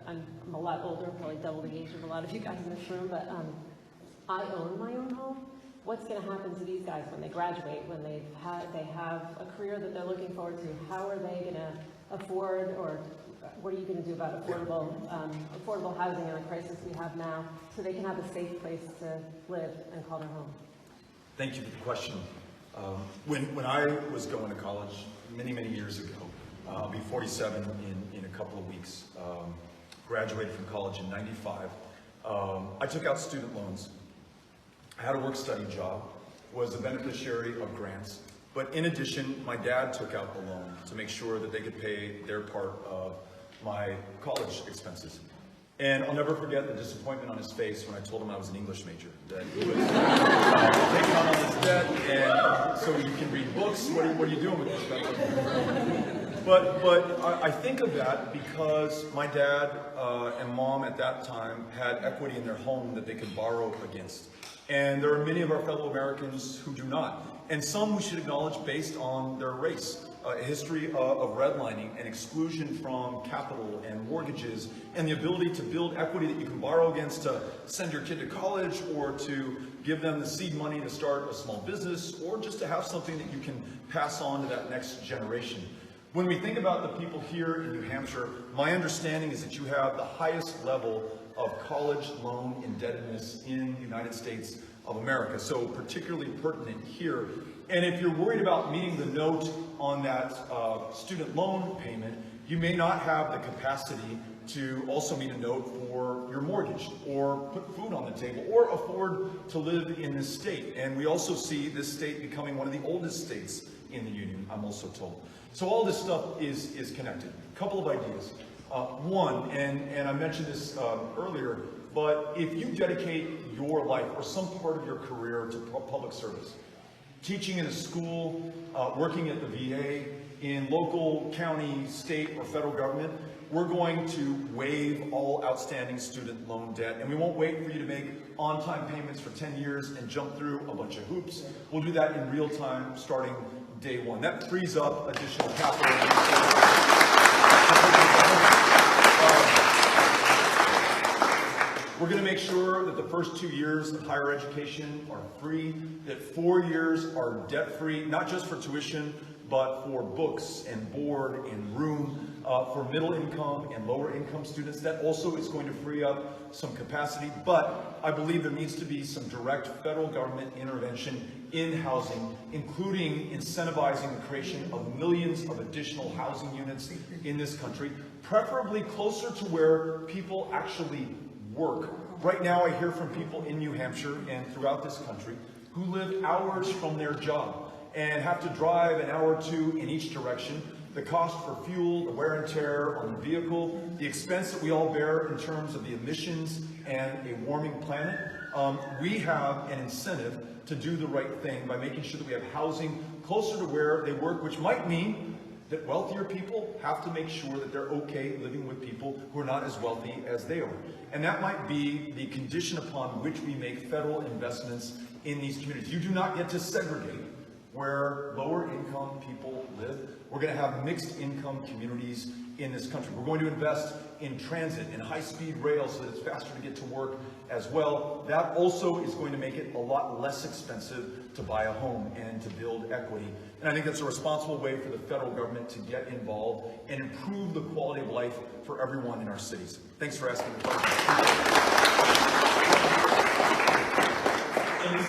I'm a lot older, probably double the age of a lot of you guys in this room, but I own my own home. What's going to happen to these guys when they graduate, when they have a career that they're looking forward to? How are they going to afford, or what are you going to do about affordable housing in the crisis we have now, so they can have a safe place to live and call their home? Thank you for the question. When I was going to college many years ago, I'll be 47 in a couple of weeks, graduated from college in '95. I took out student loans. I had a work-study job, was a beneficiary of grants, but in addition, my dad took out the loan to make sure that they could pay their part of my college expenses. And I'll never forget the disappointment on his face when I told him I was an English major, that he was taking on all this debt, and so you can read books. What are you doing with this stuff? But I think of that because my dad and mom at that time had equity in their home that they could borrow against. And there are many of our fellow Americans who do not. And some we should acknowledge based on their race. A history of redlining and exclusion from capital and mortgages, and the ability to build equity that you can borrow against to send your kid to college, or to give them the seed money to start a small business, or just to have something that you can pass on to that next generation. When we think about the people here in New Hampshire, my understanding is that you have the highest level of college loan indebtedness in the United States of America, so particularly pertinent here. And if you're worried about meeting the note on that student loan payment, you may not have the capacity to also meet a note for your mortgage, or put food on the table, or afford to live in this state. And we also see this state becoming one of the oldest states in the Union, I'm also told. So all this stuff is connected. A couple of ideas. One, and I mentioned this earlier, but if you dedicate your life or some part of your career to public service, teaching in a school, working at the VA, in local, county, state, or federal government, we're going to waive all outstanding student loan debt. And we won't wait for you to make on-time payments for 10 years and jump through a bunch of hoops. We'll do that in real time starting day one. That frees up additional capital. We're going to make sure that the first 2 years of higher education are free, that 4 years are debt-free, not just for tuition, but for books and board and room, for middle income and lower income students. That also is going to free up some capacity, but I believe there needs to be some direct federal government intervention in housing, including incentivizing the creation of millions of additional housing units in this country, preferably closer to where people actually work. Right now I hear from people in New Hampshire and throughout this country who live hours from their job and have to drive an hour or two in each direction. The cost for fuel, the wear and tear on the vehicle, the expense that we all bear in terms of the emissions and a warming planet. We have an incentive to do the right thing by making sure that we have housing closer to where they work, which might mean that wealthier people have to make sure that they're okay living with people who are not as wealthy as they are. And that might be the condition upon which we make federal investments in these communities. You do not get to segregate where lower income people live. We're going to have mixed income communities in this country. We're going to invest in transit and high-speed rail so that it's faster to get to work as well. That also is going to make it a lot less expensive to buy a home and to build equity. And I think that's a responsible way for the federal government to get involved and improve the quality of life for everyone in our cities. Thanks for asking the question.